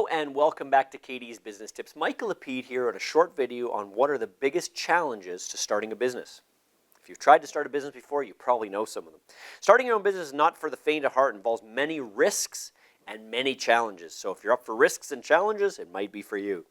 Hello and welcome back to KD's Business Tips. Michael Lapede here at a short video on what are the biggest challenges to starting a business. If you've tried to start a business before, you probably know some of them. Starting your own business is not for the faint of heart. It involves many risks and many challenges. So if you're up for risks and challenges, it might be for you.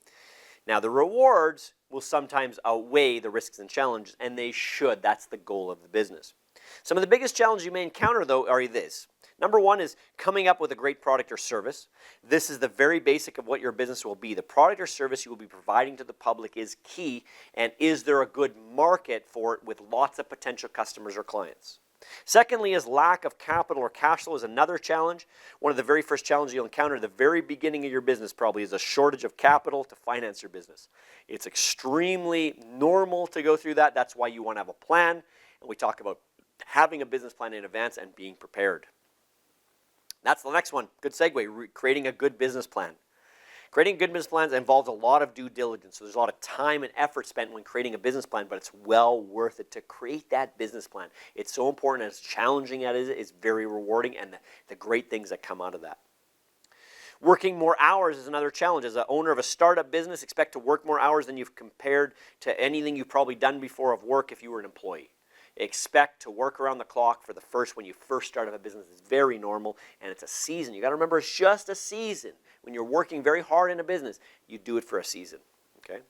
Now the rewards will sometimes outweigh the risks and challenges, and they should. That's the goal of the business. Some of the biggest challenges you may encounter, though, are this. Number one is coming up with a great product or service. This is the very basic of what your business will be. The product or service you will be providing to the public is key, and is there a good market for it with lots of potential customers or clients? Secondly is lack of capital or cash flow is another challenge. One of the very first challenges you'll encounter at the very beginning of your business probably is a shortage of capital to finance your business. It's extremely normal to go through that. That's why you want to have a plan, and we talk about having a business plan in advance and being prepared. That's the next one. Good segue, creating a good business plan. Creating good business plans involves a lot of due diligence. So there's a lot of time and effort spent when creating a business plan, but it's well worth it to create that business plan. It's so important, as challenging as it is, it's very rewarding, and the great things that come out of that. Working more hours is another challenge. As an owner of a startup business, expect to work more hours than you've compared to anything you've probably done before of work if you were an employee. Expect to work around the clock for when you first start up a business. It's very normal, and it's a season. You got to remember, it's just a season. When you're working very hard in a business, you do it for a season. Okay.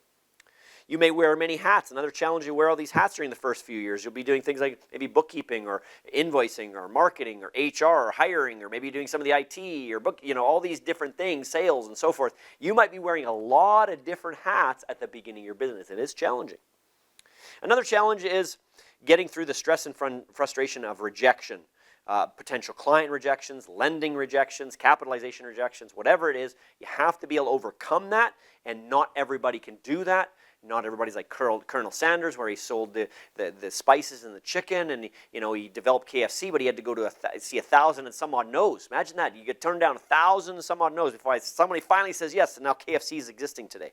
You may wear many hats. Another challenge, you wear all these hats during the first few years. You'll be doing things like maybe bookkeeping or invoicing or marketing or HR or hiring, or maybe doing some of the IT or all these different things, sales and so forth. You might be wearing a lot of different hats at the beginning of your business. It is challenging. Another challenge is getting through the stress and frustration of rejection, potential client rejections, lending rejections, capitalization rejections, whatever it is. You have to be able to overcome that, and not everybody can do that. Not everybody's like Colonel Sanders, where he sold the spices and the chicken, and he developed KFC, but he had to go to see 1,000 and some odd no's. Imagine that. You get turned down 1,000 and some odd no's before somebody finally says yes, and now KFC is existing today.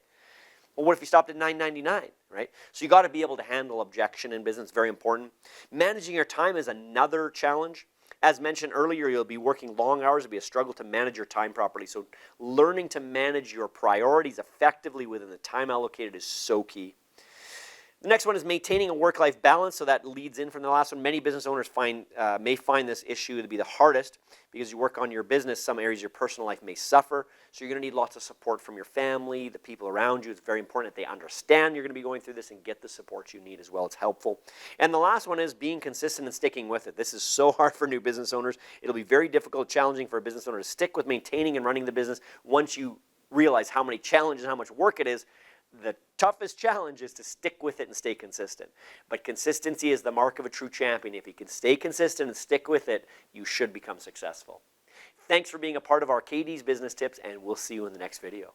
Well, what if you stopped at $9.99, right? So you got to be able to handle objection in business. Very important. Managing your time is another challenge. As mentioned earlier, you'll be working long hours. It'll be a struggle to manage your time properly. So learning to manage your priorities effectively within the time allocated is so key. The next one is maintaining a work-life balance. So that leads in from the last one. Many business owners may find this issue to be the hardest because you work on your business. Some areas of your personal life may suffer. So you're going to need lots of support from your family, the people around you. It's very important that they understand you're going to be going through this and get the support you need as well. It's helpful. And the last one is being consistent and sticking with it. This is so hard for new business owners. It'll be very difficult, challenging for a business owner to stick with maintaining and running the business once you realize how many challenges and how much work it is. The toughest challenge is to stick with it and stay consistent. But consistency is the mark of a true champion. If you can stay consistent and stick with it, you should become successful. Thanks for being a part of our KD's Business Tips, and we'll see you in the next video.